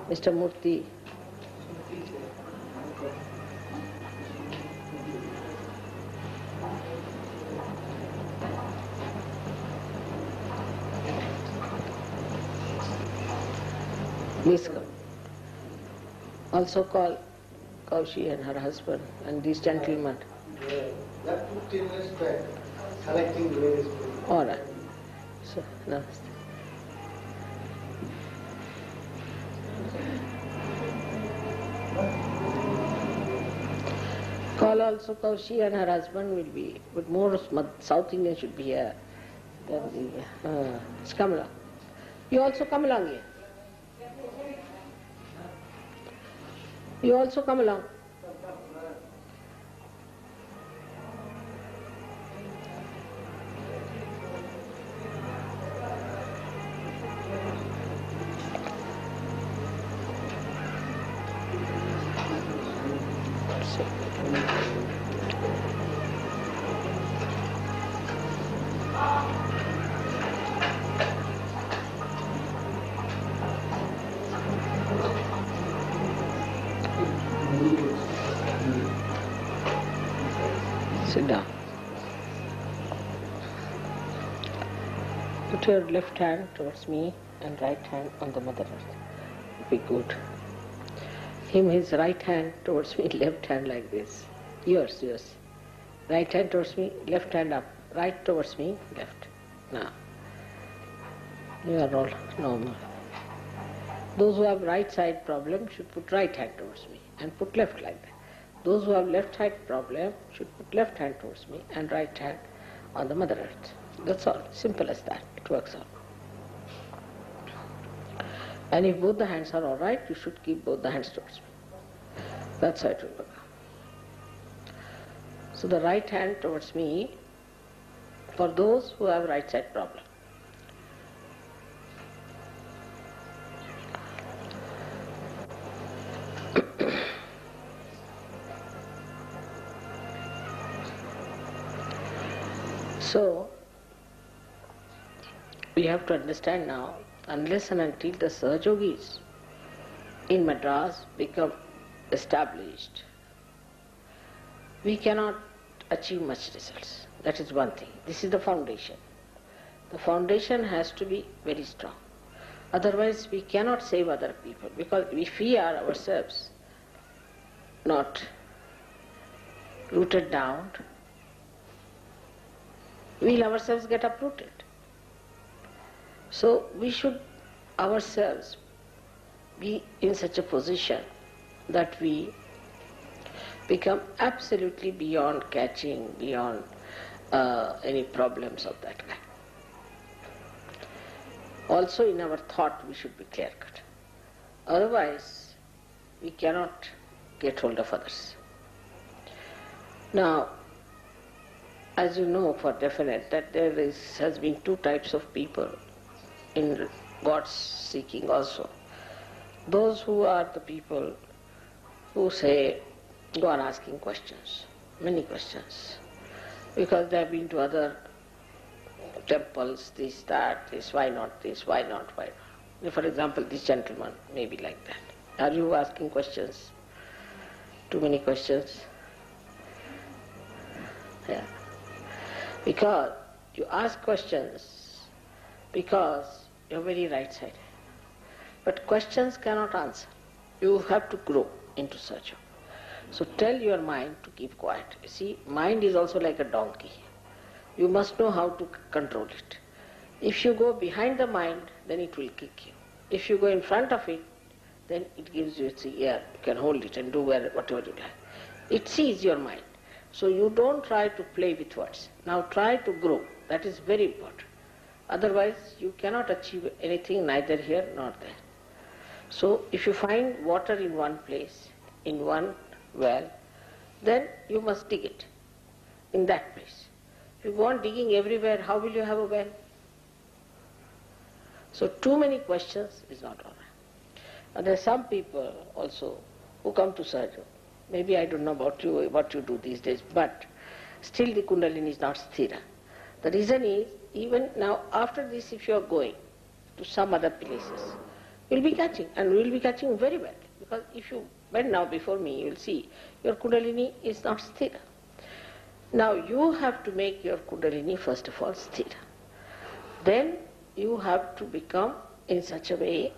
Mr. Murthy. Please come. Also call Kaushi and her husband and these gentlemen. That 15 minutes back, selecting the various people. All right. So, namaste. Call also Kaushi and her husband will be, but more South Indian should be here. Just come along. You also come along here. You also come along. Sit down. Put your left hand towards me and right hand on the Mother Earth. Be good. Him his right hand towards me, left hand like this. Yours. Right hand towards me, left hand up. Right towards me, left. Now. You are all normal. Those who have right side problem should put right hand towards me and put left like that. Those who have left hand problem should put left hand towards me and right hand on the Mother Earth. That's all. Simple as that. It works out. And if both the hands are all right, you should keep both the hands towards me. That's how it will work. So the right hand towards me for those who have right side problem. So, we have to understand now, unless and until the Sahajogis in Madras become established, we cannot achieve much results. That is one thing. This is the foundation. The foundation has to be very strong. Otherwise, we cannot save other people, because if we are ourselves not rooted down, we'll ourselves get uprooted. So we should ourselves be in such a position that we become absolutely beyond catching, beyond any problems of that kind. Also in our thought we should be clear-cut. Otherwise we cannot get hold of others. Now, as you know for definite that has been two types of people in God's seeking also. Those who are the people who say, go on asking questions, many questions, because they have been to other temples, this, that, this, why not this, why not. For example, this gentleman may be like that. Are you asking questions? Too many questions? Yeah. Because you ask questions because you're very right-sided. But questions cannot answer. You have to grow into such a. So tell your mind to keep quiet. You see, mind is also like a donkey. You must know how to control it. If you go behind the mind, then it will kick you. If you go in front of it, then it gives you its ear. You can hold it and do whatever you like. It sees your mind. So you don't try to play with words. Now try to grow. That is very important. Otherwise you cannot achieve anything neither here nor there. So if you find water in one place, in one well, then you must dig it in that place. If you go on digging everywhere, how will you have a well? So too many questions is not all right. And there are some people also who come to Sahaja. Maybe I don't know about you, what you do these days, but still the Kundalini is not sthira. The reason is, even now after this if you are going to some other places, You'll be catching, and you will be catching very badly. Because if you bend now before me, you will see your Kundalini is not sthira. Now you have to make your Kundalini first of all sthira. Then you have to become in such a way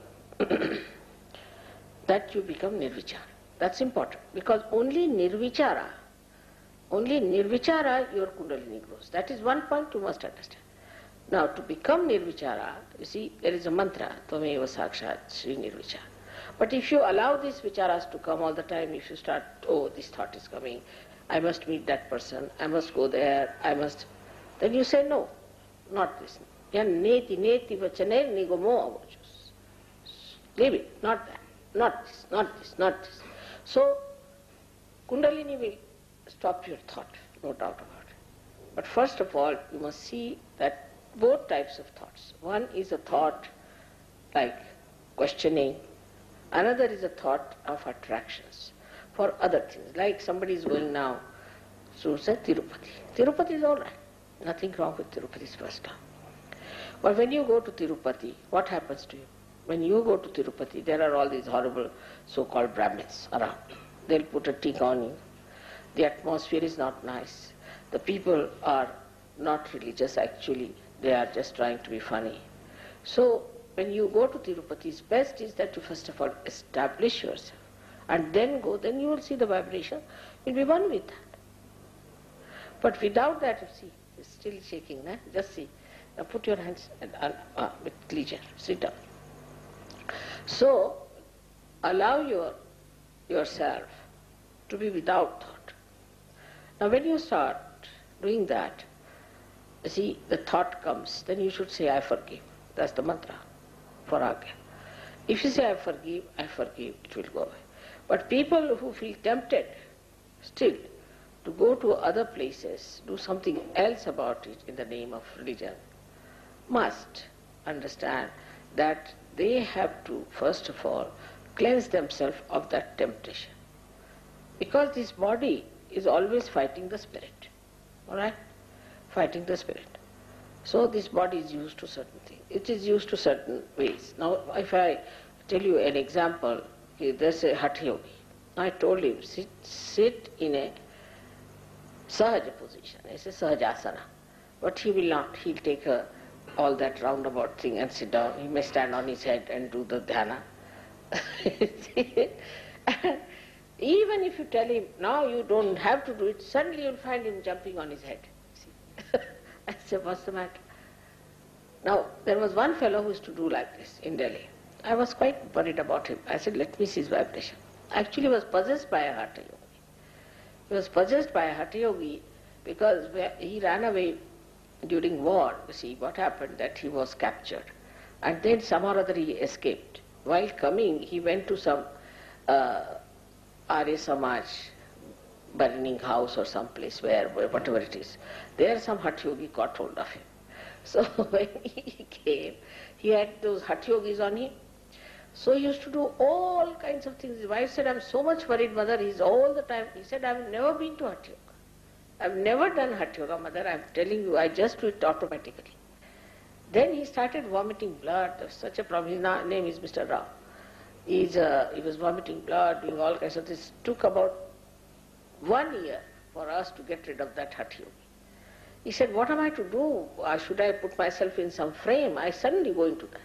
that you become nirvichara. That's important, because only nirvichara your Kundalini grows. That is one point you must understand. Now to become nirvichara, you see, there is a mantra, Tvameva Sakshat Sri Nirvichara. But if you allow these vicharas to come all the time, if you start, oh, this thought is coming, I must meet that person, I must go there, then you say no, not this. Neti vachane nigomo avachus. Leave it, not that, not this, not this, not this. So, Kundalini will stop your thought, no doubt about it. But first of all, you must see that both types of thoughts. One is a thought like questioning, another is a thought of attractions for other things. Like somebody is going now to say Tirupati. Tirupati is all right. Nothing wrong with Tirupati's first time. But when you go to Tirupati, what happens to you? When you go to Tirupati, there are all these horrible so-called Brahmins around. They'll put a tikka on you. The atmosphere is not nice. The people are not religious actually. They are just trying to be funny. So when you go to Tirupati, it's best is that you first of all establish yourself and then go, then you will see the vibration. You'll be one with that. But without that, you see, it's still shaking. Nah? Just see. Now put your hands with leisure. Sit down. So allow yourself to be without thought. Now when you start doing that, see, the thought comes, then you should say, I forgive. That's the mantra for Agya. If you say, I forgive, it will go away. But people who feel tempted still to go to other places, do something else about it in the name of religion, must understand that they have to, first of all, cleanse themselves of that temptation. Because this body is always fighting the spirit. Alright? Fighting the spirit. So this body is used to certain things. It is used to certain ways. Now if I tell you an example, there's a Hatha Yogi. I told him, sit in a Sahaja position, it's a Sahajasana. But he will not. He'll take all that roundabout thing and sit down. He may stand on his head and do the dhyana. Even if you tell him, now you don't have to do it, suddenly you'll find him jumping on his head. I said, what's the matter? Now, there was one fellow who used to do like this in Delhi. I was quite worried about him. I said, let me see his vibration. Actually, he was possessed by a Hatha Yogi. He was possessed by a Hatha Yogi because he ran away during war. You see, what happened that he was captured. And then somehow or other he escaped. While coming, he went to some Arya Samaj burning house or some place where whatever it is. There some Hatha Yogi caught hold of him. So when he came, he had those Hatha Yogis on him. So he used to do all kinds of things. His wife said, I'm so much worried, mother. He's all the time. He said, I've never been to Hatha Yoga. I've never done Hatha Yoga, mother. I'm telling you, I just do it automatically. Then he started vomiting blood. There was such a problem. His name is Mr. Rao. He was vomiting blood, doing all kinds of things. It took about 1 year for us to get rid of that Hatha Yogi. He said, what am I to do? Should I put myself in some frame? I suddenly go into that.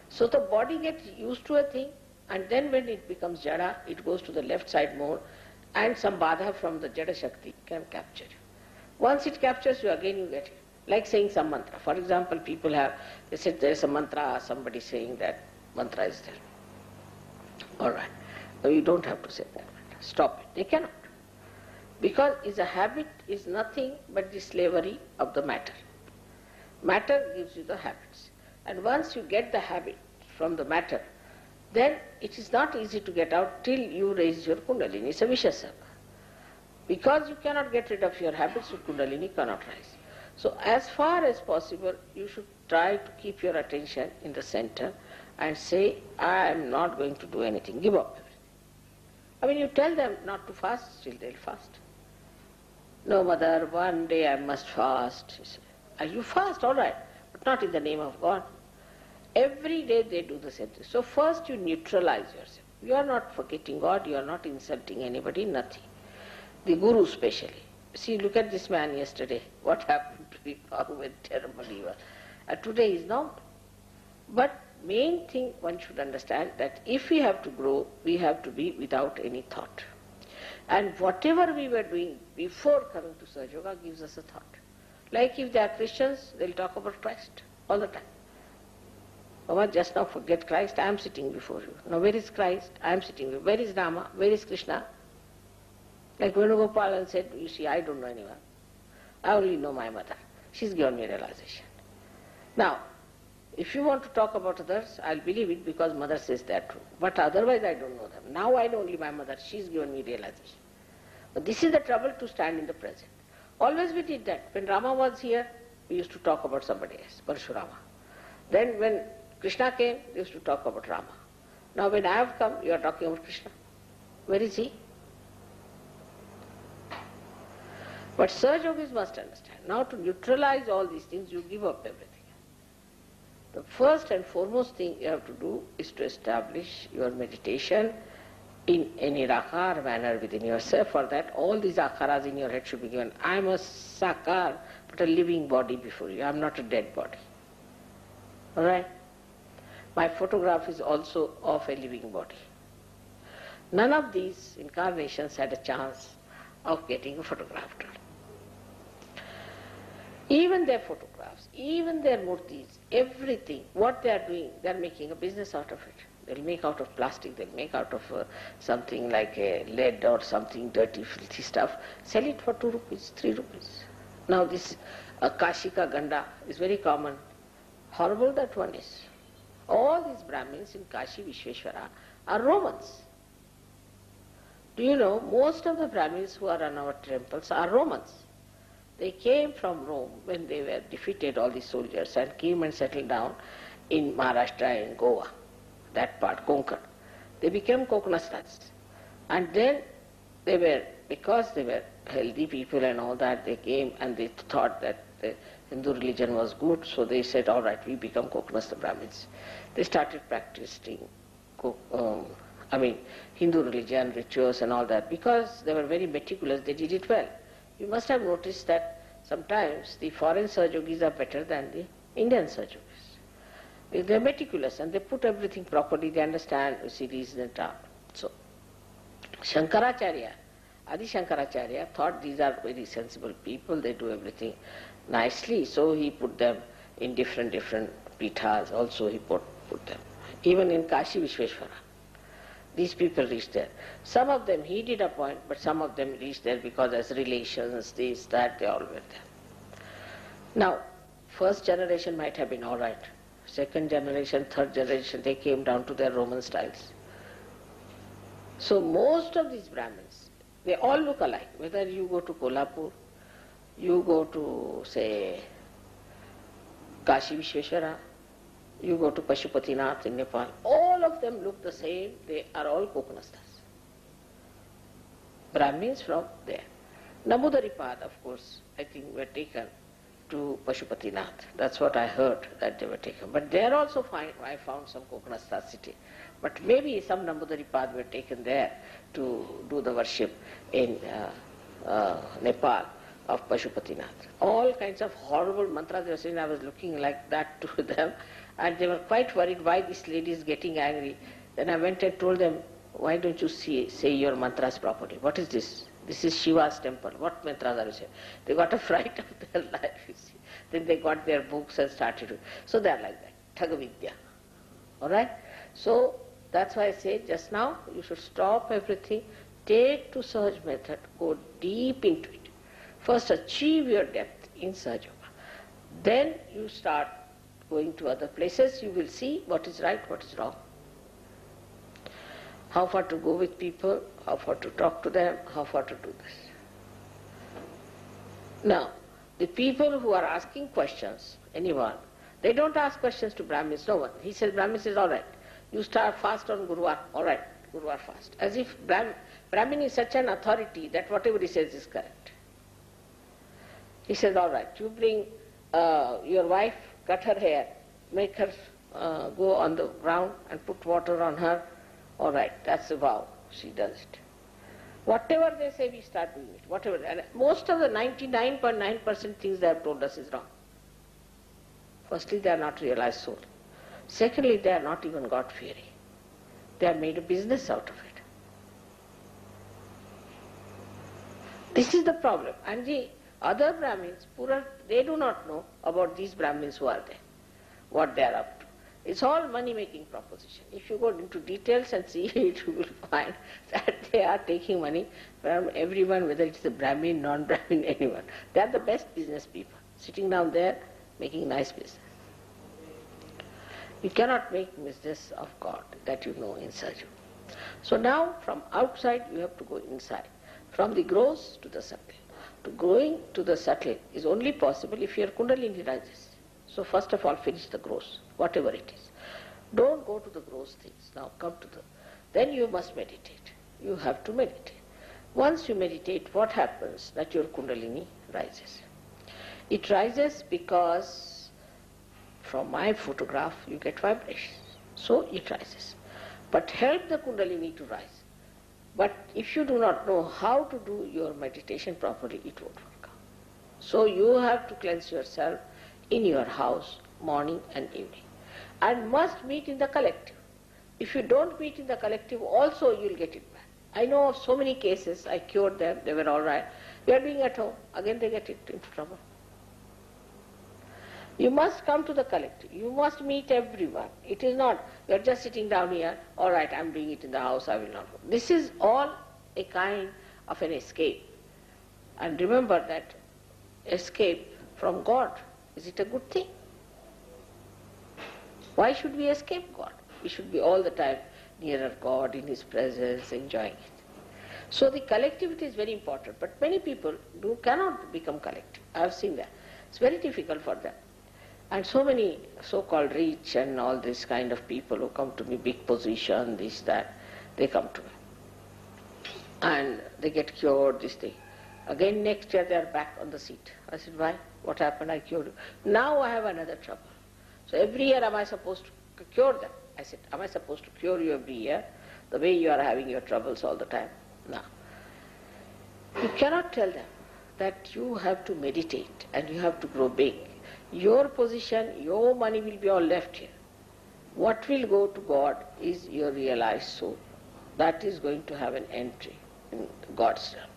So the body gets used to a thing, and then when it becomes jada, it goes to the left side more, and some badha from the jada shakti can capture you. Once it captures you, again you get it. Like saying some mantra. For example, people they said there is a mantra, somebody saying that mantra is there. Alright. No, you don't have to say that mantra. Stop it. They cannot. Because a habit is nothing but the slavery of the matter. Matter gives you the habits. And once you get the habit from the matter, then it is not easy to get out till you raise your Kundalini. It's a vicious circle. Because you cannot get rid of your habits, your Kundalini cannot rise. So as far as possible, you should try to keep your attention in the center and say, I am not going to do anything, give up everything. I mean, you tell them not to fast, still they'll fast. No, mother, one day I must fast. You fast, all right, but not in the name of God. Every day they do the same thing. So first you neutralize yourself. You are not forgetting God, you are not insulting anybody, nothing. The Guru especially. See, look at this man yesterday. What happened to him? How terrible he was. And today he is not. But main thing one should understand that if we have to grow, we have to be without any thought. And whatever we were doing before coming to Sahaja Yoga gives us a thought. Like if they are Christians, they'll talk about Christ all the time. Mama, just now forget Christ, I am sitting before you. Now where is Christ? I am sitting before you. Where is Rama? Where is Krishna? Like Venugopalan said, you see, I don't know anyone. I only know my mother. She's given me realization. Now, if you want to talk about others, I'll believe it because mother says that true. But otherwise I don't know them. Now I know only my mother. She's given me realization. But this is the trouble to stand in the present. Always we did that. When Rama was here, we used to talk about somebody else, Parashurama. Then when Krishna came, we used to talk about Rama. Now when I have come, you are talking about Krishna. Where is he? But Sahaja Yogis must understand. Now to neutralize all these things, you give up everything. The first and foremost thing you have to do is to establish your meditation in any nirakar manner within yourself. For that, all these akaras in your head should be given. I am a sakar, but a living body before you. I am not a dead body. Alright? My photograph is also of a living body. None of these incarnations had a chance of getting a photograph done. Even their photographs, even their murtis, everything, what they are doing, they are making a business out of it. They'll make out of plastic, they'll make out of something like a lead or something dirty, filthy stuff, sell it for 2 rupees, 3 rupees. Now this Kashika Ganda is very common. Horrible that one is. All these Brahmins in Kashi Vishveshwara are Romans. Do you know, most of the Brahmins who are on our temples are Romans. They came from Rome when they were defeated, all these soldiers, and came and settled down in Maharashtra and Goa, that part, Konkan. They became Kokanasthas. And then they were, because they were healthy people and all that, they came and they thought that the Hindu religion was good, so they said, all right, we become Kokanastha Brahmins. They started practicing Hindu religion, rituals and all that. Because they were very meticulous, they did it well. You must have noticed that sometimes the foreign Sahaja Yogis are better than the Indian Sahaja Yogis. They are meticulous and they put everything properly, they understand series and all. So, Shankaracharya, Adi Shankaracharya thought these are very sensible people, they do everything nicely, so he put them in different pithas, also he put them. Even in Kashi Vishveshwara, these people reached there. Some of them he did appoint, but some of them reached there because as relations, this, that, they all were there. Now, first generation might have been all right. Second generation, third generation, they came down to their Roman styles. So most of these Brahmins, they all look alike. Whether you go to Kolhapur, you go to, say, Kashi Vishveshwara, you go to Pashupatinath in Nepal, all of them look the same, they are all Kokanasthas. Brahmins from there. Namudaripad, of course, I think were taken to Pashupatinath. That's what I heard, that they were taken. But there also I found some Kokanastha city. But maybe some Namudaripad were taken there to do the worship in Nepal of Pashupatinath. All kinds of horrible mantras they were saying. I was looking like that to them. And they were quite worried why this lady is getting angry. Then I went and told them, why don't you say your mantras properly? What is this? This is Shiva's temple. What mantras are you saying? They got a fright of their life, you see. Then they got their books and started to. So they are like that. Thagavidya. Alright? So that's why I say just now, you should stop everything. Take to Sahaj method. Go deep into it. First achieve your depth in Sahaja Yoga. Then you start going to other places, you will see what is right, what is wrong. How far to go with people, how far to talk to them, how far to do this. Now, the people who are asking questions, anyone, they don't ask questions to Brahmins, no one. He says, Brahmin says, all right, you start fast on Guruvar, all right, Guruvar fast. As if Brahmin is such an authority that whatever he says is correct. He says, all right, you bring your wife, cut her hair, make her go on the ground and put water on her. All right, that's a vow. She does it. Whatever they say, we start doing it. Whatever. And most of the 99.9% things they have told us is wrong. Firstly, they are not realized soul. Secondly, they are not even God-fearing. They have made a business out of it. This is the problem. And the other Brahmins, they do not know about these Brahmins who are there, what they are up to. It's all money-making proposition. If you go into details and see it, you will find that they are taking money from everyone, whether it's a Brahmin, non-Brahmin, anyone. They are the best business people, sitting down there making nice business. You cannot make business of God, that you know inside you. So now, from outside, you have to go inside. From the gross to the subtle. To going to the subtle is only possible if your Kundalini rises. So first of all, finish the gross, whatever it is. Don't go to the gross things. Now come to the... Then you must meditate. You have to meditate. Once you meditate, what happens? That your Kundalini rises. It rises because from my photograph you get vibrations. So it rises. But help the Kundalini to rise. But if you do not know how to do your meditation properly, it won't work out. So you have to cleanse yourself in your house, morning and evening. And must meet in the collective. If you don't meet in the collective, also you will get it back. I know of so many cases, I cured them, they were all right. We are doing at home, again they get into trouble. You must come to the collective. You must meet everyone. It is not, you are just sitting down here, all right, I am doing it in the house, I will not go. This is all a kind of an escape. And remember that escape from God, is it a good thing? Why should we escape God? We should be all the time nearer God, in His presence, enjoying it. So the collectivity is very important, but many people cannot become collective. I have seen that. It's very difficult for them. And so many so-called rich and all this kind of people who come to me, big position, this, that, they come to me. And they get cured, this thing. Again next year they are back on the seat. I said, why? What happened? I cured you. Now I have another trouble. So every year am I supposed to cure them? I said, am I supposed to cure you every year? The way you are having your troubles all the time? No. You cannot tell them that you have to meditate and you have to grow big. Your position, your money will be all left here. What will go to God is your realized soul. That is going to have an entry in God's realm.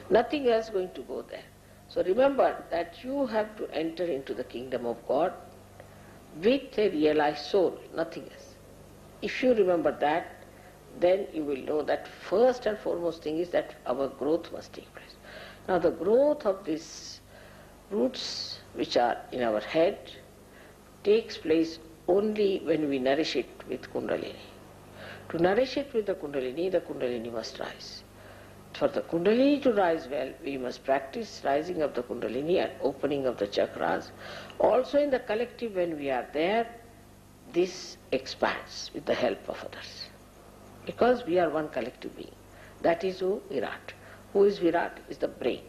Nothing else going to go there. So remember that you have to enter into the kingdom of God with a realized soul, nothing else. If you remember that, then you will know that first and foremost thing is that our growth must take place. Now the growth of these roots which are in our head takes place only when we nourish it with Kundalini. To nourish it with the Kundalini must rise. For the Kundalini to rise well, we must practice rising of the Kundalini and opening of the chakras. Also in the collective, when we are there, this expands with the help of others. Because we are one collective being. That is who? Virat. Who is Virat? Is the brain.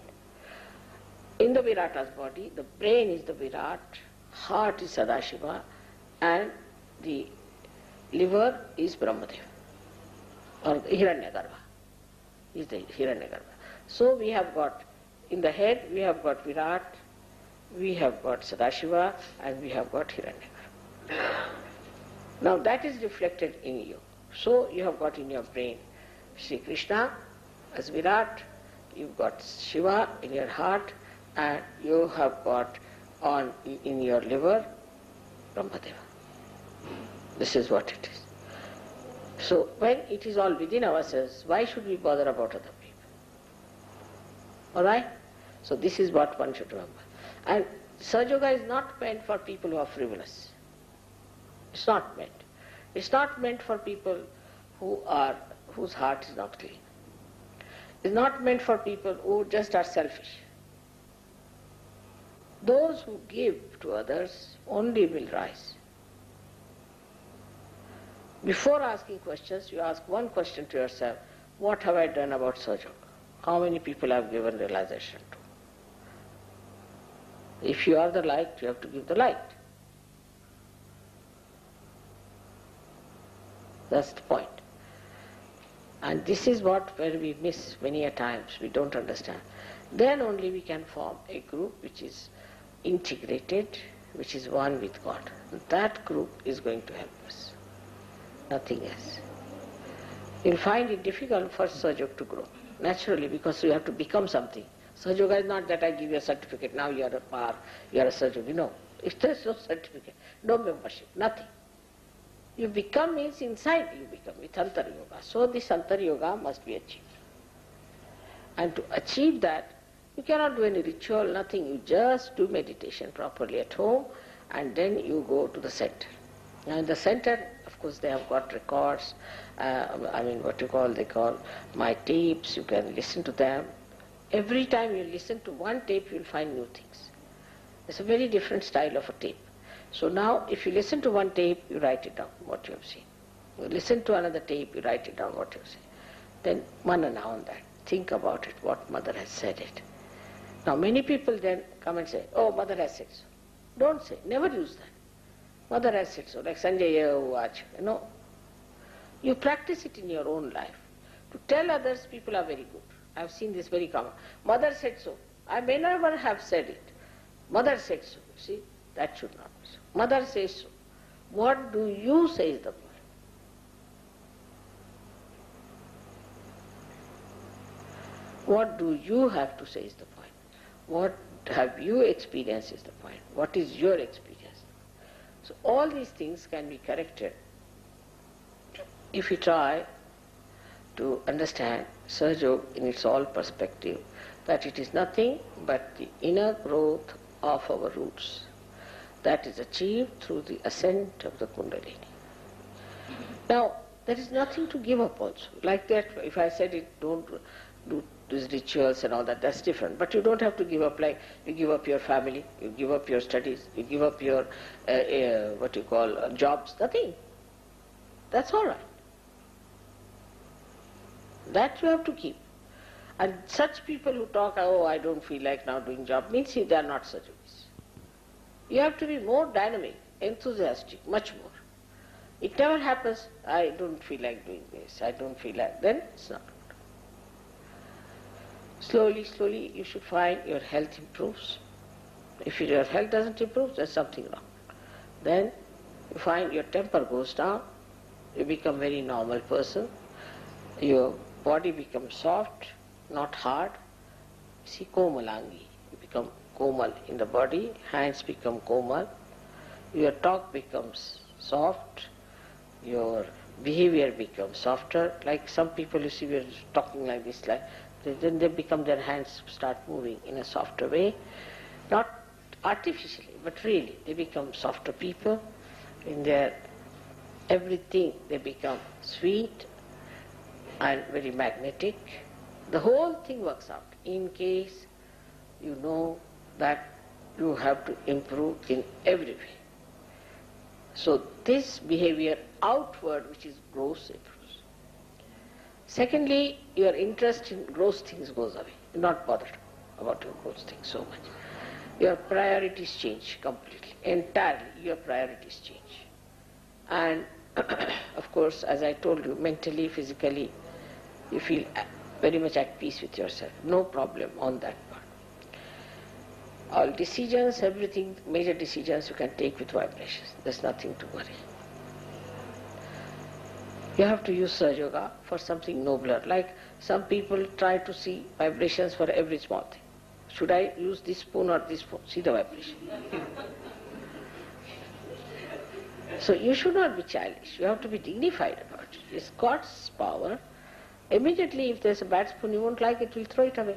In the Virata's body, the brain is the Virat, heart is Sadashiva, and the liver is Brahmadeva, or Hiranyagarbha. Is the Hiranyagarbha. So we have got, in the head we have got Virat, we have got Sadashiva, and we have got Hiranyagarbha. Now that is reflected in you. So you have got in your brain Sri Krishna as Virat, you've got Shiva in your heart, and you have got in your liver Brahmadeva. This is what it is. So when it is all within ourselves, why should we bother about other people? Alright? So this is what one should remember. And Sahaja Yoga is not meant for people who are frivolous. It's not meant. It's not meant for people whose heart is not clean. It's not meant for people who just are selfish. Those who give to others only will rise. Before asking questions, you ask one question to yourself, what have I done about Sahaja Yoga? How many people I have given realization to? If you are the light, you have to give the light. That's the point. And this is where we miss many a times, we don't understand. Then only we can form a group which is integrated, which is one with God. That group is going to help us, nothing else. You'll find it difficult for Sahaja Yoga to grow, naturally, because you have to become something. Sahaja Yoga is not that I give you a certificate, now you are a par, you are a Sahaja Yogi. No, if there is no certificate, no membership, nothing. You become means inside you become with Antara Yoga. So this Antara Yoga must be achieved. And to achieve that, you cannot do any ritual, nothing. You just do meditation properly at home and then you go to the center. Now in the center, of course, they have got records, they call my tapes, you can listen to them. Every time you listen to one tape, you will find new things. It's a very different style of a tape. So now, if you listen to one tape, you write it down, what you have seen. You listen to another tape, you write it down, what you have seen. Then, manana on that. Think about it, what mother has said it. Now, many people then come and say, oh, mother has said so. Don't say, never use that. Mother has said so, like Sanjaya Uvach. No. You practice it in your own life. To tell others, people are very good. I have seen this very common. Mother said so. I may never have said it. Mother said so. See, that should not be so. Mother says so. What do you say is the point? What do you have to say is the point? What have you experienced is the point? What is your experience? So all these things can be corrected if we try to understand Sahaja Yoga in its all perspective, that it is nothing but the inner growth of our roots that is achieved through the ascent of the Kundalini. Now, there is nothing to give up also. Like that, if I said it, don't do these rituals and all that, that's different. But you don't have to give up, like you give up your family, you give up your studies, you give up your, jobs, nothing. That's all right. That you have to keep. And such people who talk, oh, I don't feel like now doing job, means they are not Sahaja Yogis. You have to be more dynamic, enthusiastic, much more. It never happens, I don't feel like doing this, I don't feel like, then it's not good. Slowly, slowly you should find your health improves. If your health doesn't improve, there's something wrong. Then you find your temper goes down, you become very normal person, your body becomes soft, not hard. See, komalangi, you become komal in the body, hands become komal, your talk becomes soft, your behavior becomes softer. Like some people you see, we are talking like this, like then they become, their hands start moving in a softer way, not artificially, but really they become softer people. In their everything they become sweet and very magnetic. The whole thing works out in case you know that you have to improve in every way. So this behavior outward, which is gross, improves. Secondly, your interest in gross things goes away. You're not bothered about your gross things so much. Your priorities change completely, entirely your priorities change. And of course, as I told you, mentally, physically, you feel very much at peace with yourself. No problem on that part. All decisions, everything, major decisions you can take with vibrations. There's nothing to worry. You have to use Sahaja Yoga for something nobler. Like some people try to see vibrations for every small thing. Should I use this spoon or this spoon? See the vibration. So you should not be childish. You have to be dignified about it. It's God's power. Immediately if there's a bad spoon you won't like it, you'll throw it away.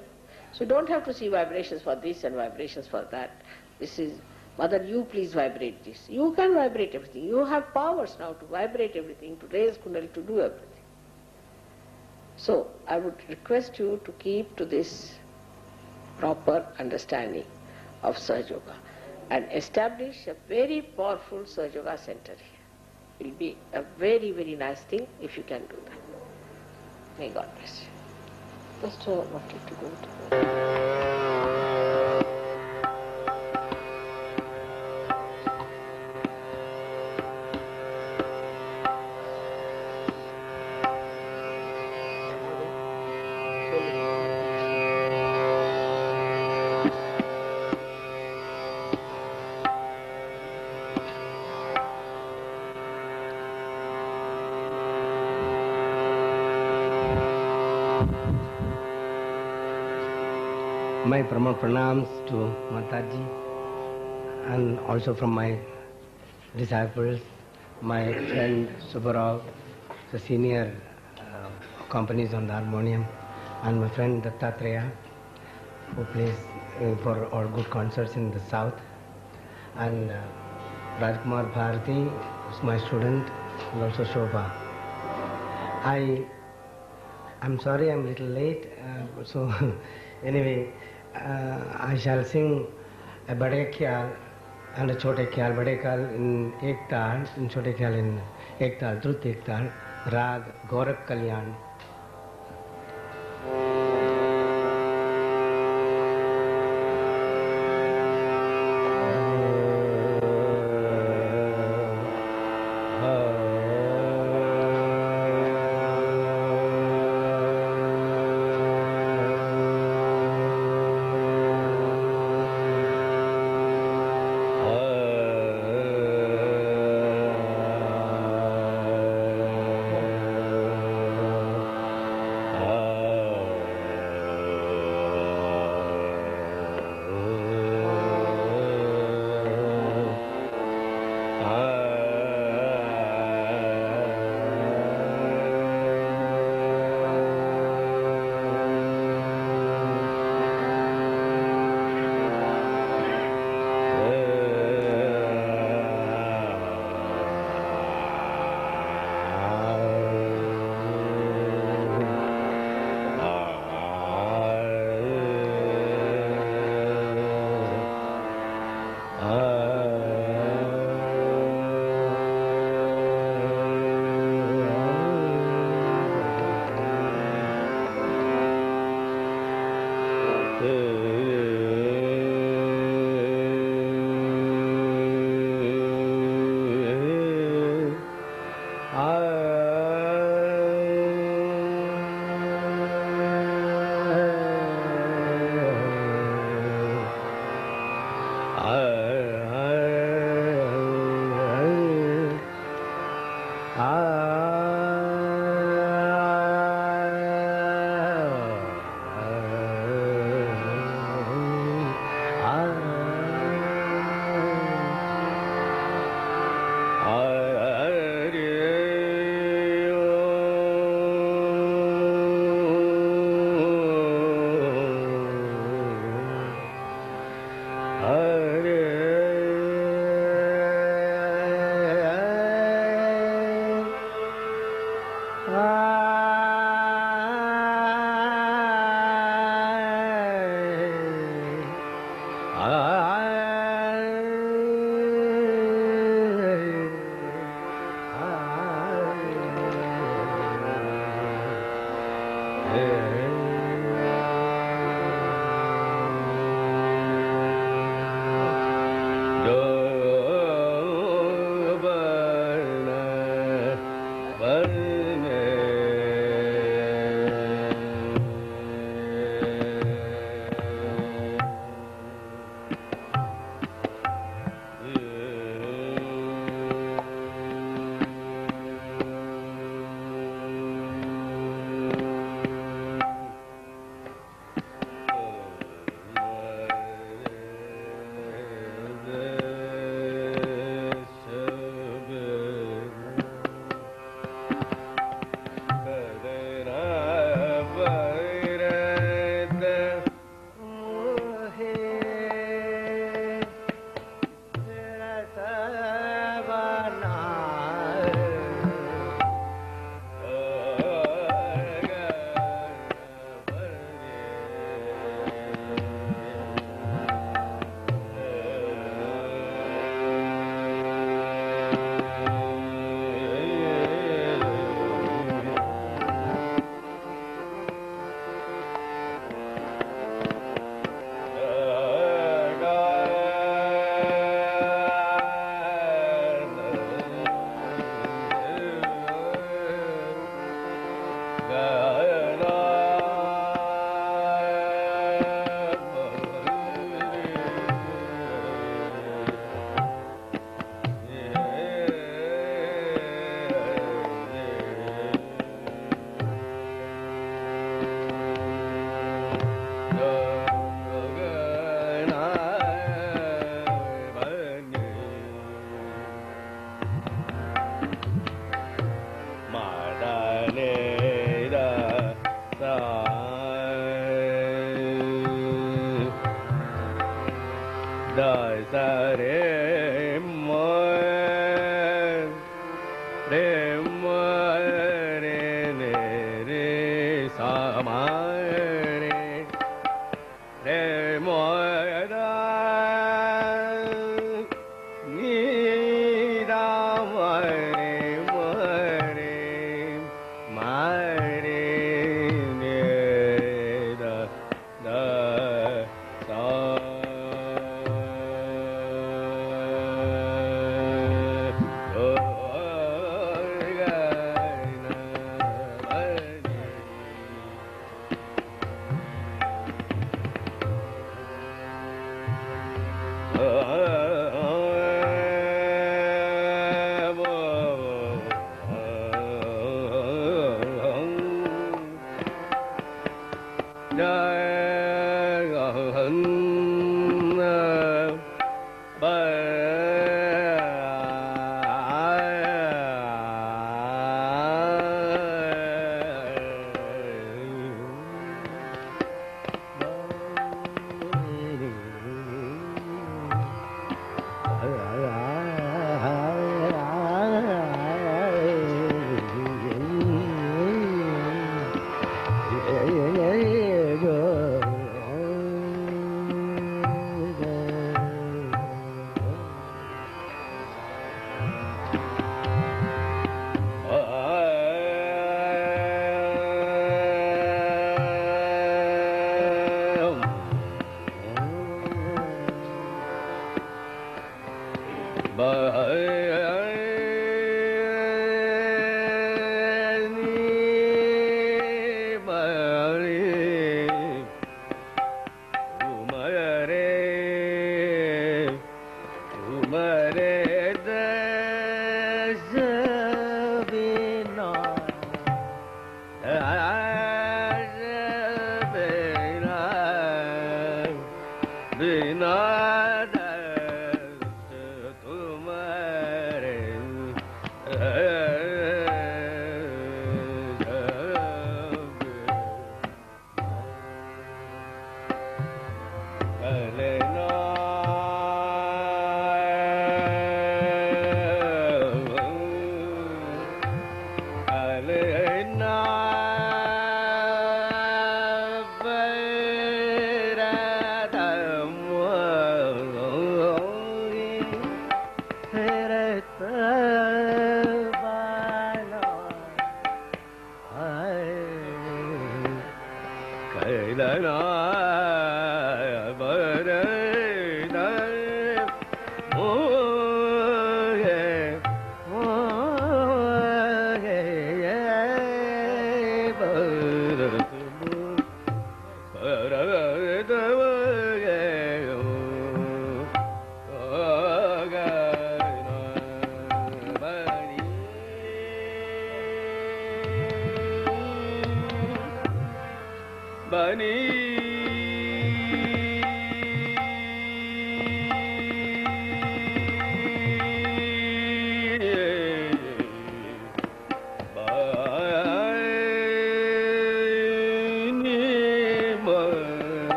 So you don't have to see vibrations for this and vibrations for that. This is, Mother, you please vibrate this. You can vibrate everything. You have powers now to vibrate everything, to raise Kundalini, to do everything. So I would request you to keep to this proper understanding of Sahaja Yoga and establish a very powerful Sahaja Yoga center here. It will be a very, very nice thing if you can do that. May God bless you. Just wanted to go to My pranams to Mataji and also from my disciples, my friend Subbarao, the senior accompanies on the harmonium, and my friend Dattatreya, who plays for our good concerts in the south, and Rajkumar Bharati, who's my student, and also Shobha. I'm sorry I'm a little late, so anyway, I shall sing a Bade Khyal and a Chote Khyal. Bade Khyal in Ek Tal, and Chote Khyal in Ek Tal, Drut Ek Tal, Rag Gorak Kalyan.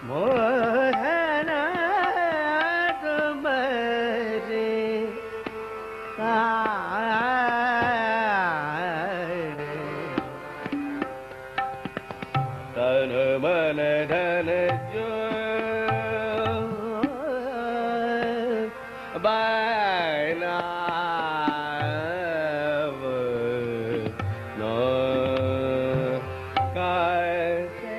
Mohana तुम्हारे तन मन धन जो बनाव no कैसे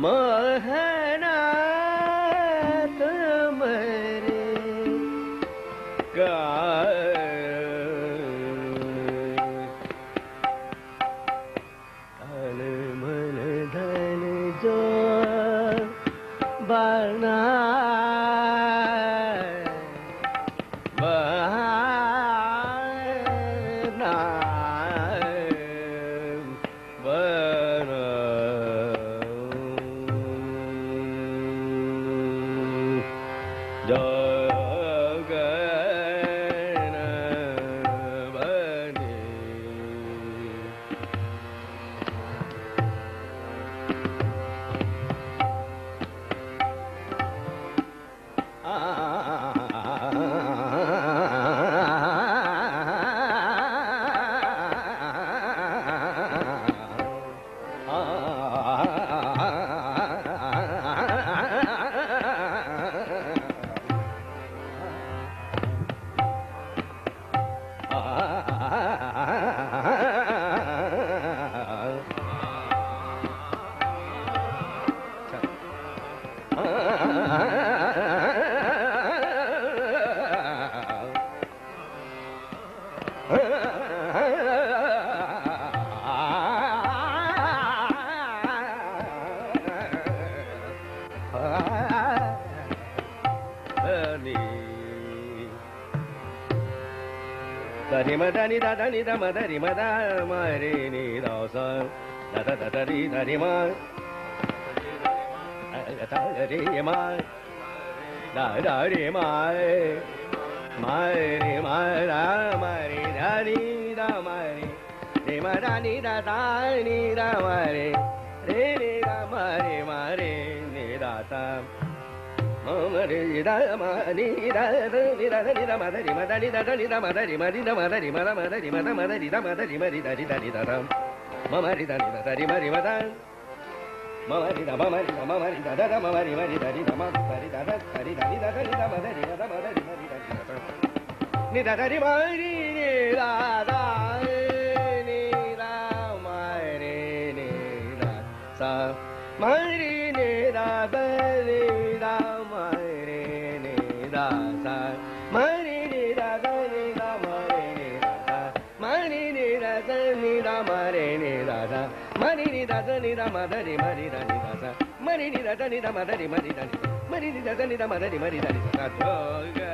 मोहना तुम्हारे तन मन धन जो बना Dari madani da dani da madari mada mari ni da sa da da da dari dari ma da dari ma da dari ma mari ma da mari dari da mari ni madani da dani da mari re ni da mari mari ni da sa Mari da mani da ni da ni da madari madani da ni da madari mari da madari mara madari mara madari da madari mari da ni da ni da ram mamari da ni da dari mari madan mamari da mamari da da mamari mari da ni da madari da da dari da ni da ni da madari da madari mari da ni da ni da dari mari ni da da ni da mari ni da sa mari ni da da ni da mari ni da sa mari ni da da ni da mari ni da sa mari ni da da ni da mari ni da sa mari ni da da ni da madari mari da ni da sa mari ni da da ni da madari mari da ni mari ni da da ni da madari mari da ni sa toga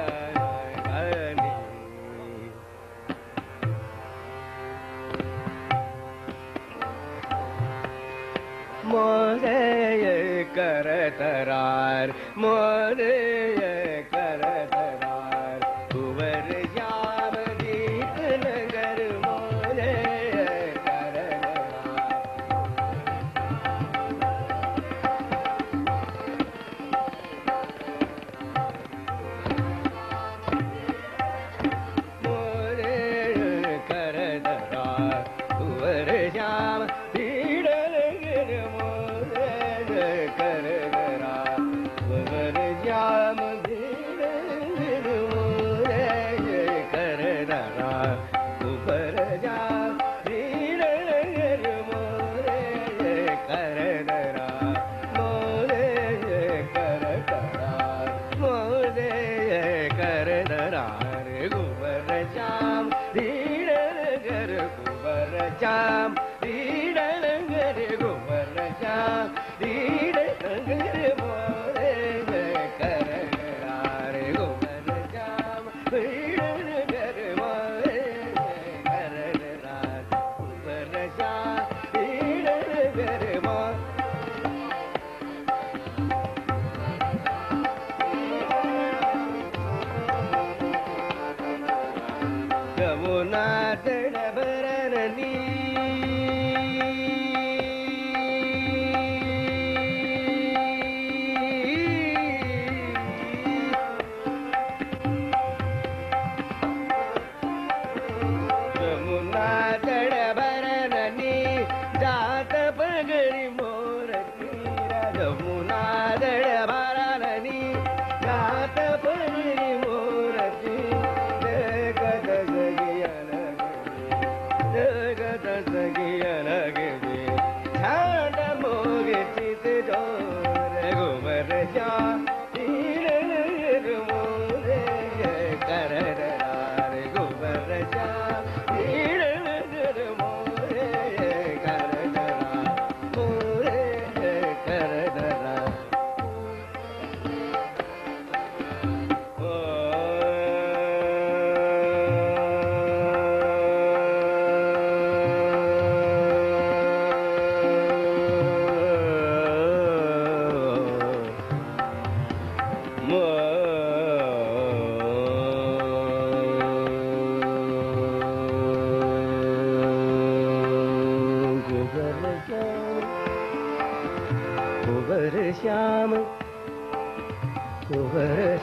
ni मोरे करतरार मोरे करतरार कुंवर श्याम दीप नगर मोरे करतरार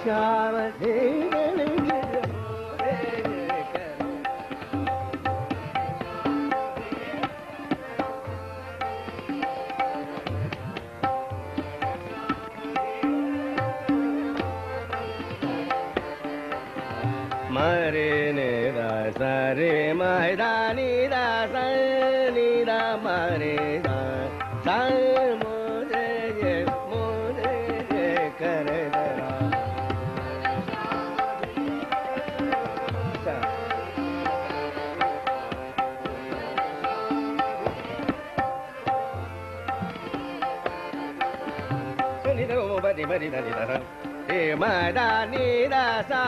श्याम मरे ने दा सा रे दा नी दा सा नी दा मरे दा सा मोरे कर दरा नी दा मो बदी बदी दा नी दा रे मा दा नी दा सा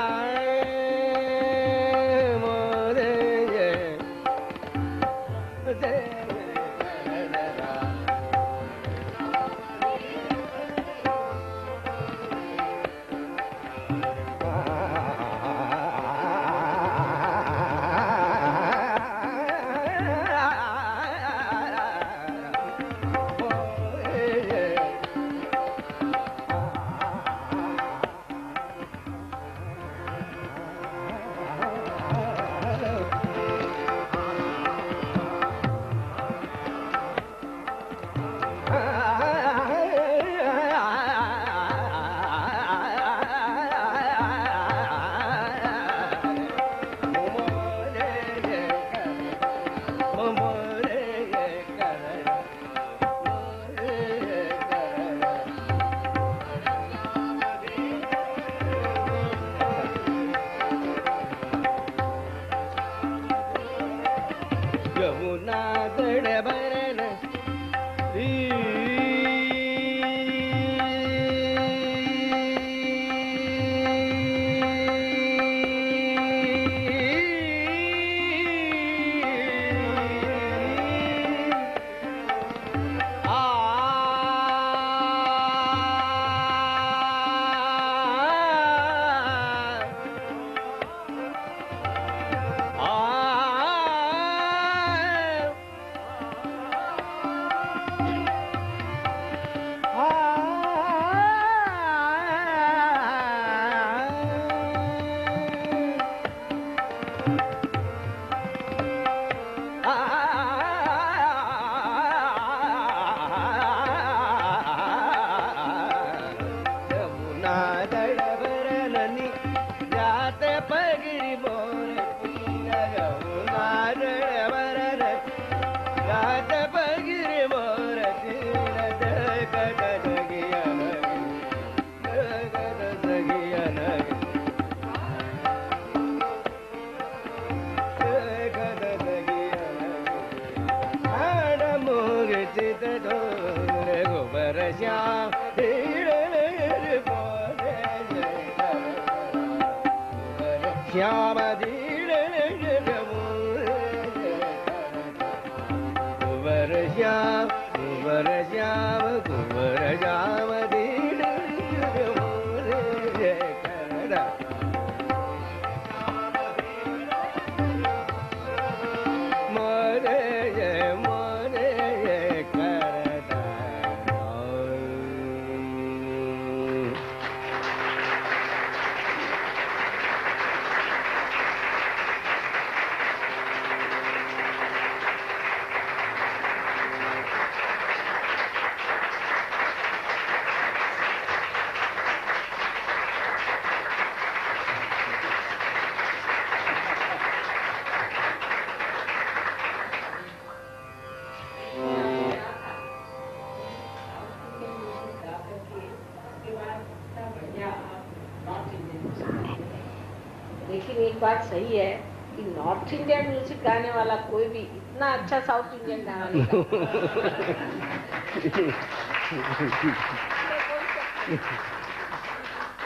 लेकिन एक बात सही है कि नॉर्थ इंडियन म्यूजिक गाने वाला कोई भी इतना अच्छा साउथ इंडियन गाना नहीं गाता।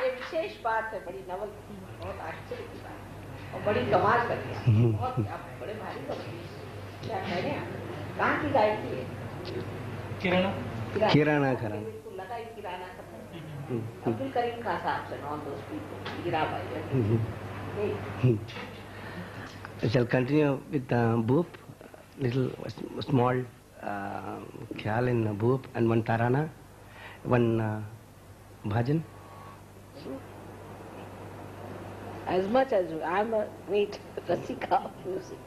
ये विशेष बात है, बड़ी नवल, बहुत आश्चर्य की बात और बड़ी कमाल कर दिया। बहुत बड़े भारी क्या कह रहे हैं, कहाँ की गायकी है? किराना बिल्कुल लगा ही किराना का। अब्दुल करीम खान साहब से ऑल दोस पीपल, हीरा भाई। I shall continue with Bhoop, little small khyal in Bhoop and one tarana, one bhajan. as much as I'm a great Rasika of music.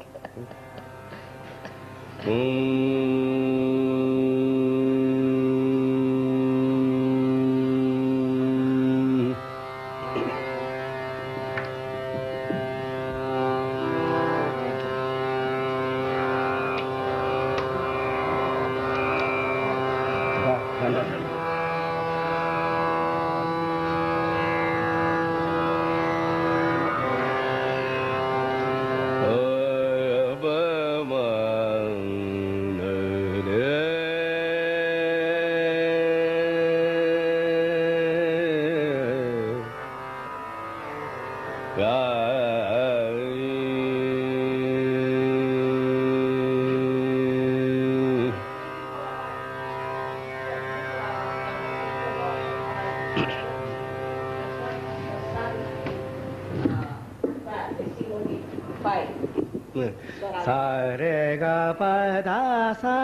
Sa re ga pa da sa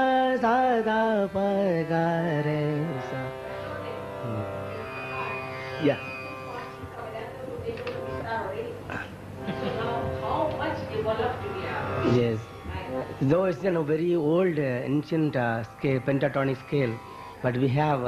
sa da pa ga re sa. Yeah. How much developed we are. Yes. Though it's a very old, ancient scale, pentatonic scale, but we have.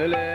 le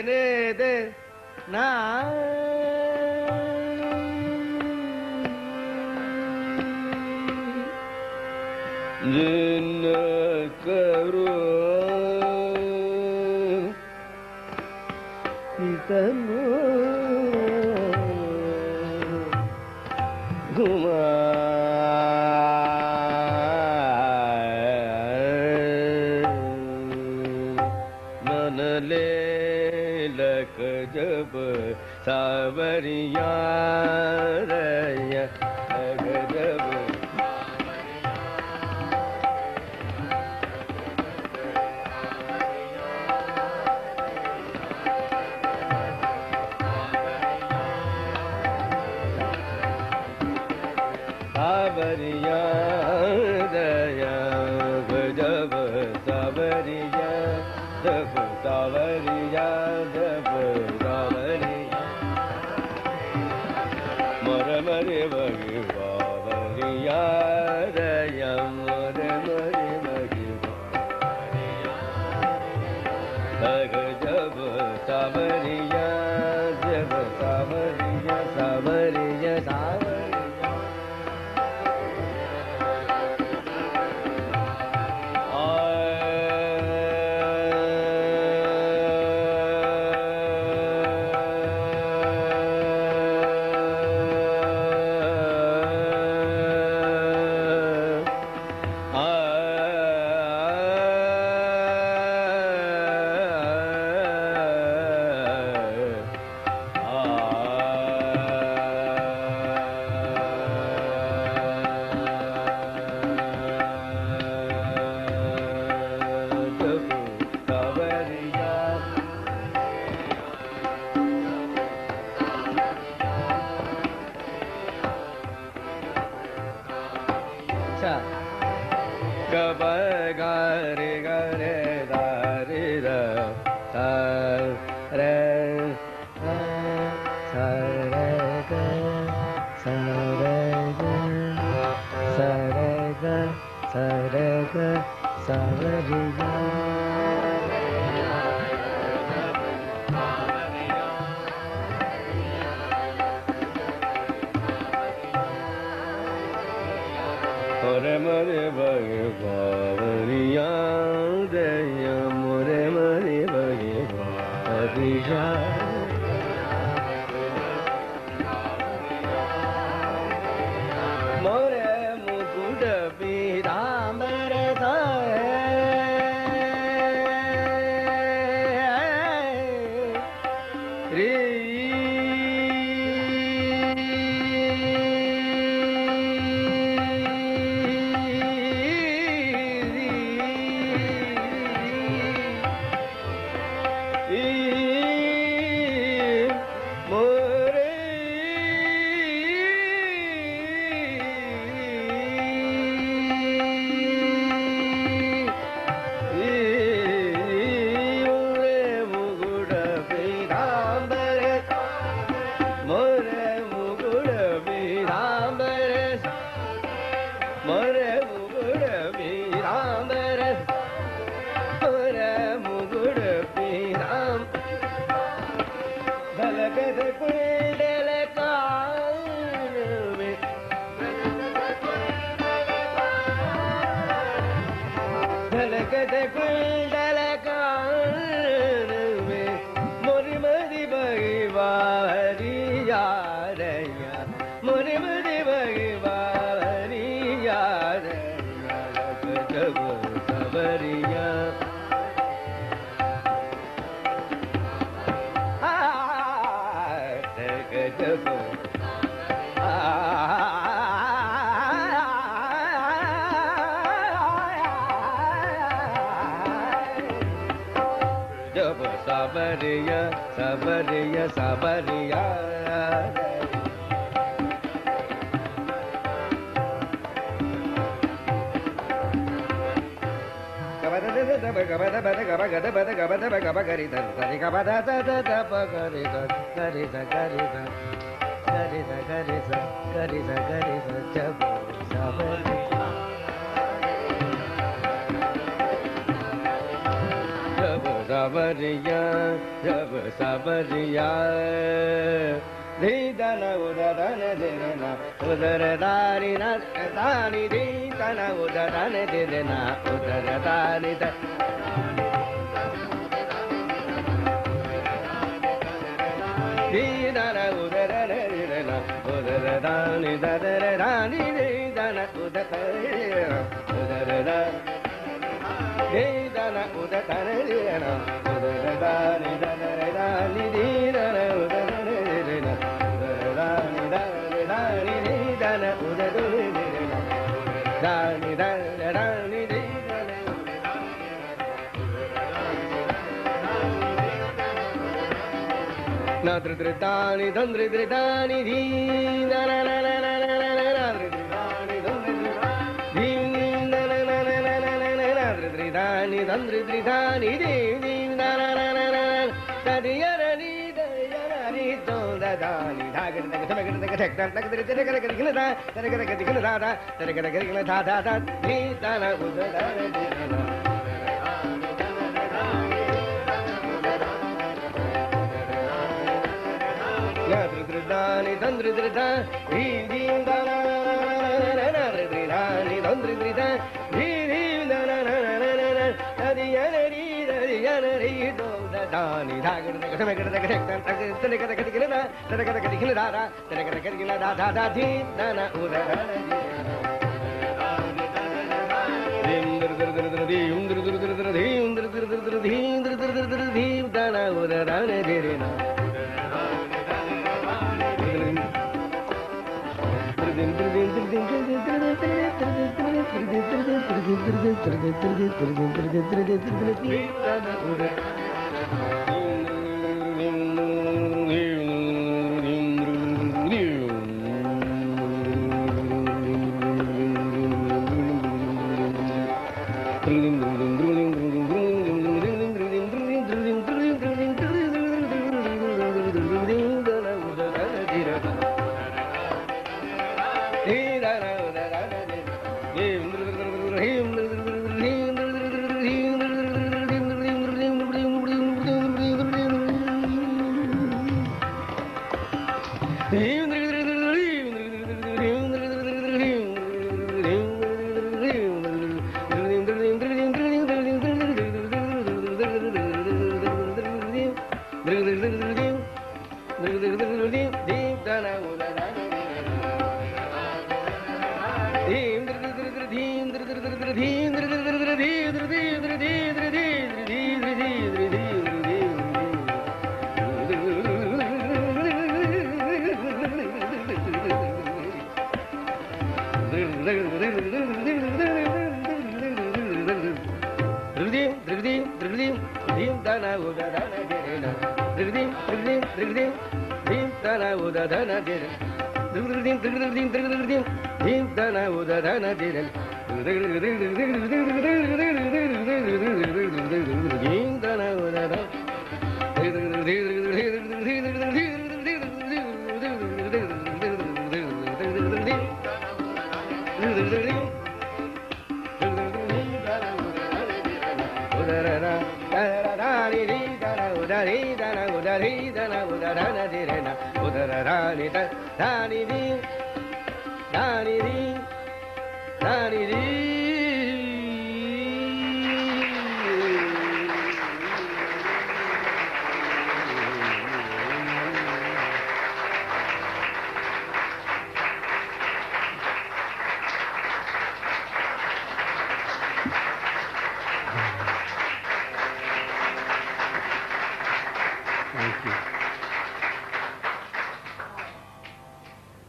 re de na jin karu itanu guma जब सावरिया रया जब सावरिया रया जब सावरिया जब सावरिया जब मरे बगे बावरिया रया मरे बगे जब सावरिया जब सावरिया सावरिया सावरिया Sabariya, sabariya, sabariya. sabariya, jab sabariya. Dana udadana dena, udaradani dani dana udadana dena, udaradani dana. Dana udadana dena, udaradani dani dana udadana, udaradani. Dana udadana dena, udaradani dani dana udadana. Nadridani dandridani di na na na na na na na nadridani dandridani dandridani di na na na na na dadiyarani dadiyarani do dadani dhagar dhagar dhagar dhagar dhagar dhagar dhagar dhagar di dana udadana dana Nadridani dandridani di na na na na nadridani dandridani di na na na na na dadiyarani dadiyarani do dadani dhagar dhagar dhagar dhagar dhagar dhagar di dana udadana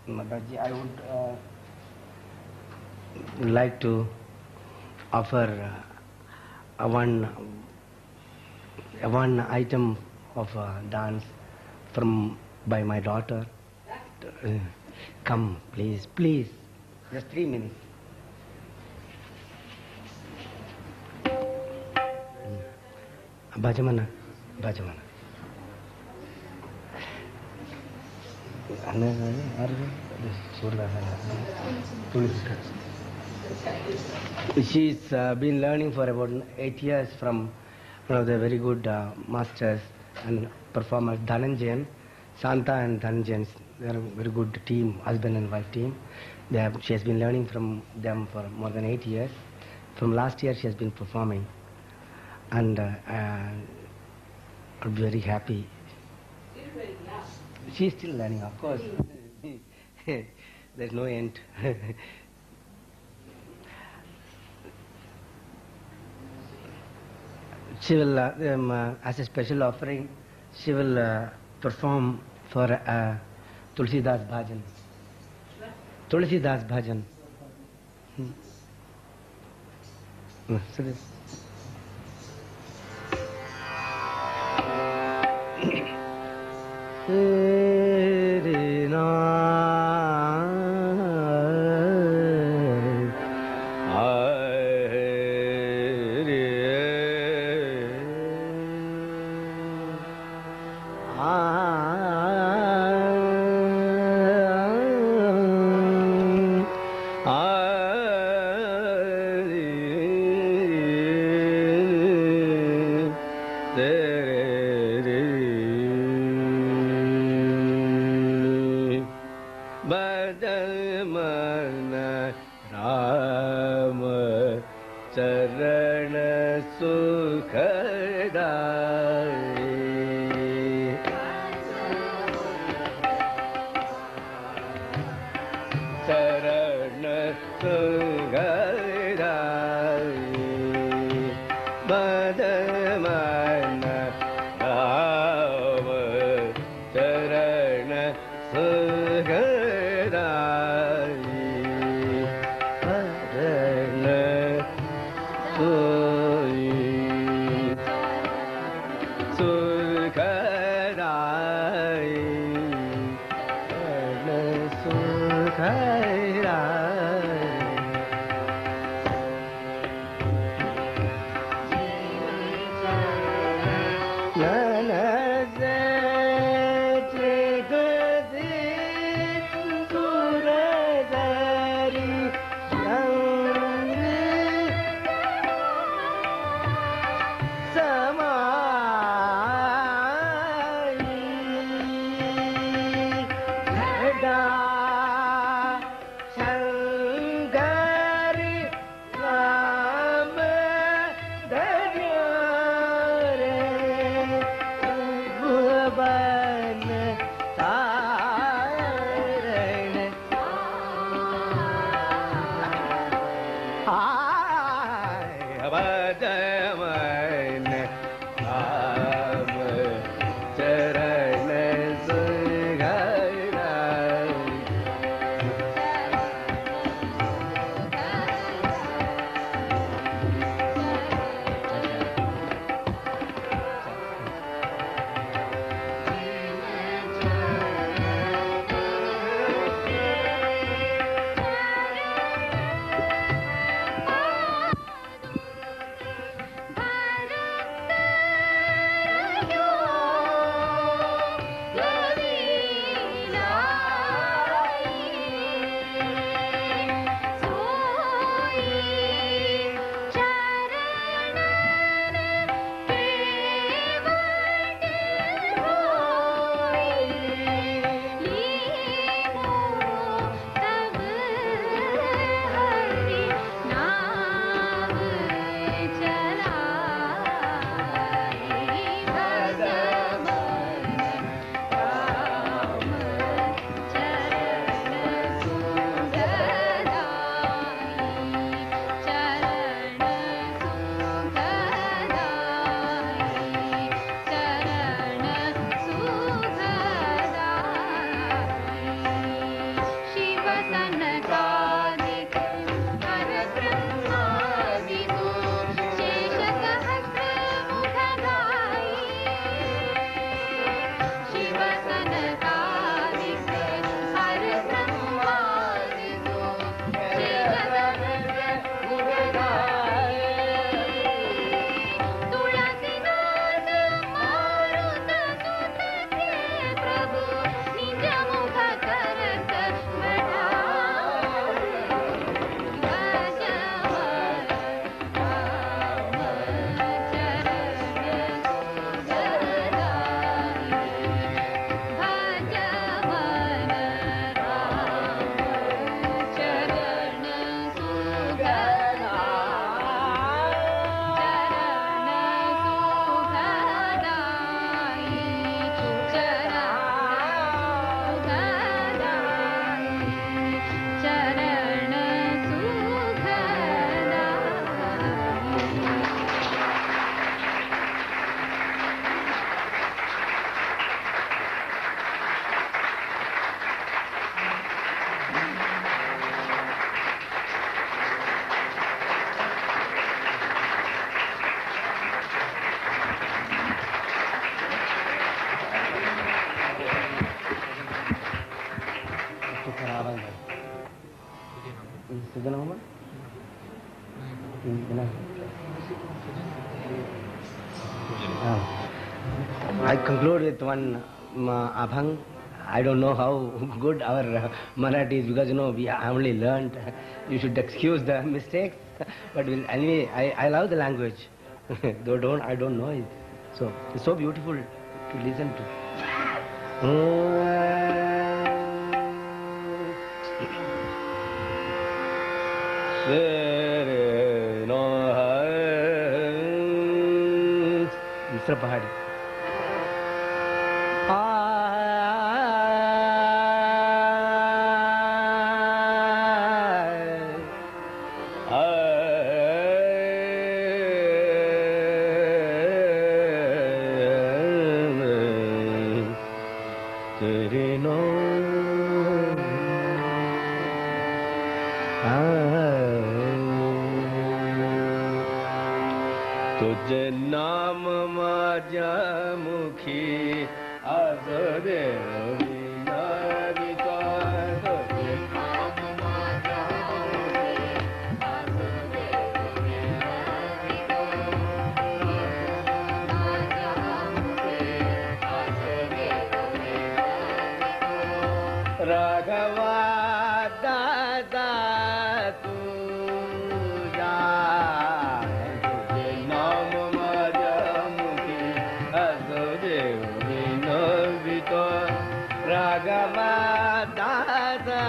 Mataji, I would like to offer one item of dance by my daughter. Come, please, just 3 minutes. Bhajamana. She's been learning for about 8 years from one of the very good masters and performers, Dhananjayan, Santa and Dhananjayan. They are a very good team, husband and wife team. She has been learning from them for more than 8 years. From last year she has been performing, and I'm very happy. She is still learning, of course. There's no end. She will, as a special offering, she will perform for Tulsidas Bhajan. Tulsidas Bhajan. So this. abang. Sudah nama? I conclude with one abhang. I don't know how good our Marathi is because we only learned. You should excuse the mistakes. But anyway, I love the language. Though I don't know it. So it's so beautiful to listen to. Mr. Pahadi. तुझे नाम माजा मुखी आजरे राघवा दादा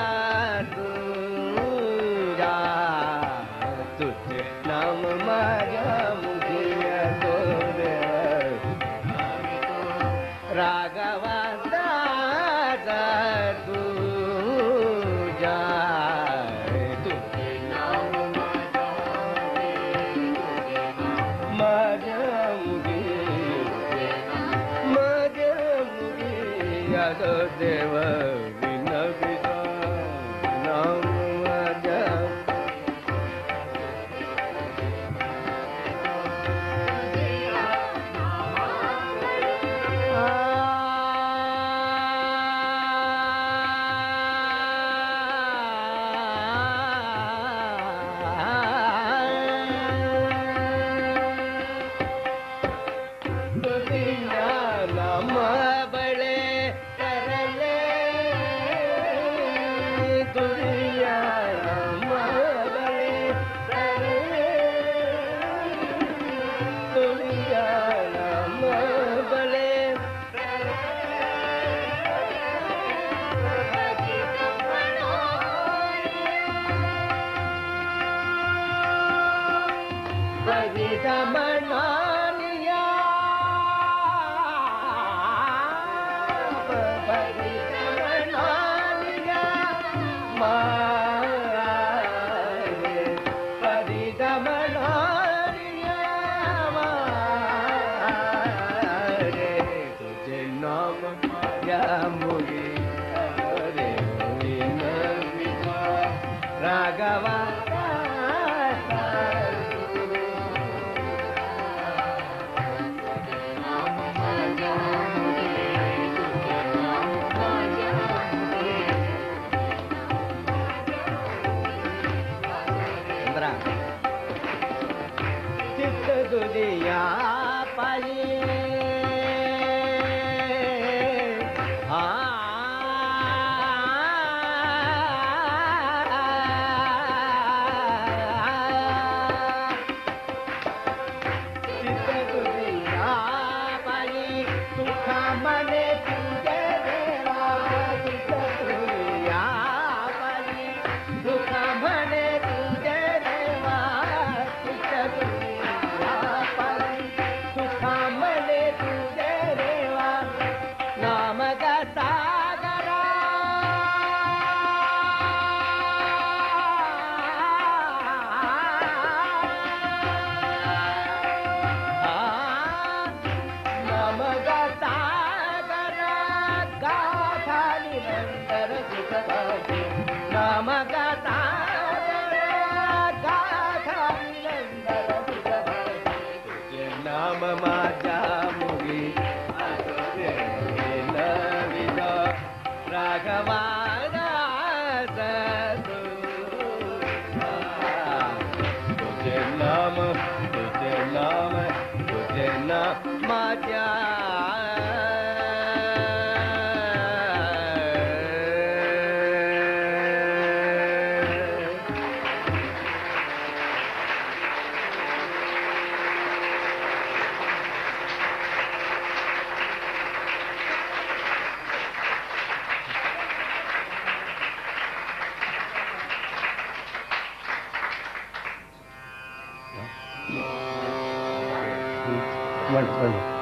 one more.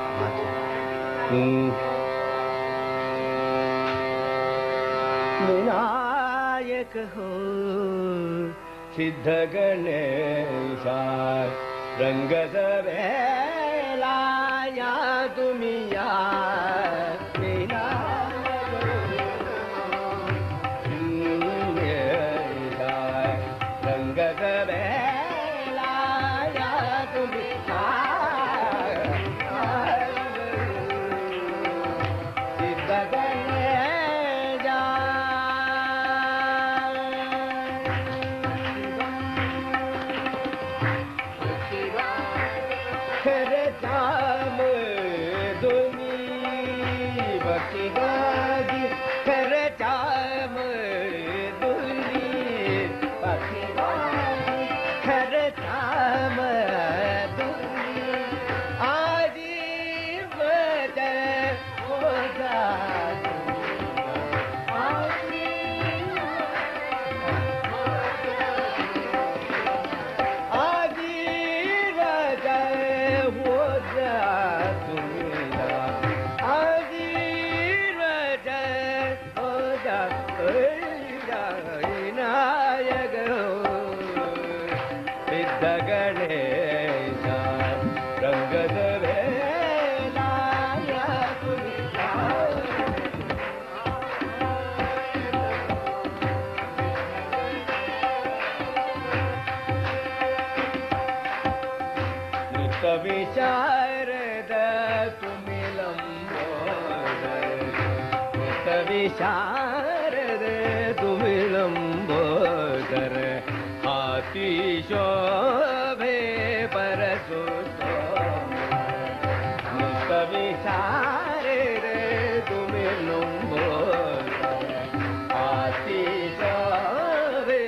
Vinayak हो सिद्ध गणेशा रंग सवेलाया तुमिया रंग सवेलाया तुमिया सिद्ध गणेशा खरताम दुनी भक्ति गाजी खरताम दुनी भक्ति गाजी खरताम दुनी आजीव होगा विशारद तुमिलंबोदर हाथी शोभे परसुतो विशारद तुमिलंबोदर हाथी शोभे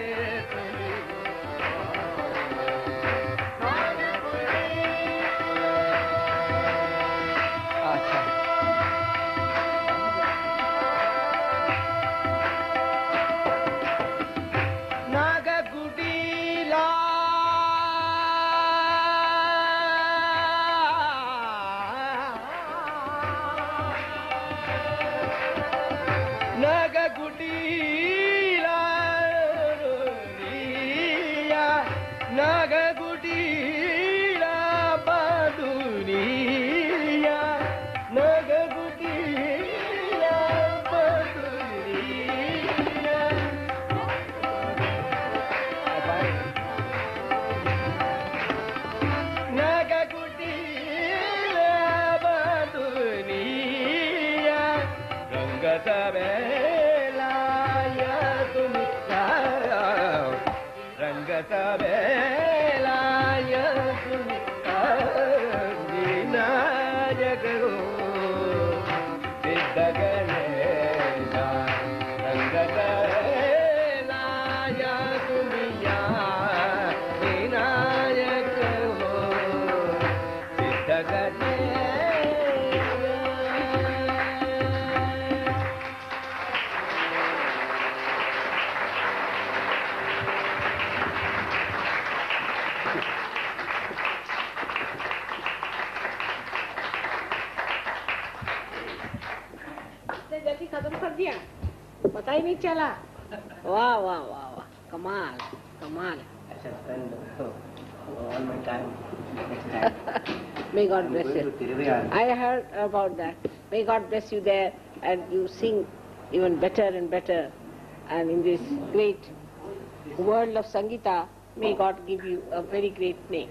पता ही नहीं चला। वाह वाह वाह वाह, कमाल कमाल। I shall spend all my time next time. May God bless I'm going you. to Tiruvayar. I heard about that. May God bless you there, and you sing even better and better. And in this great world of Sangita, may God give you a very great name.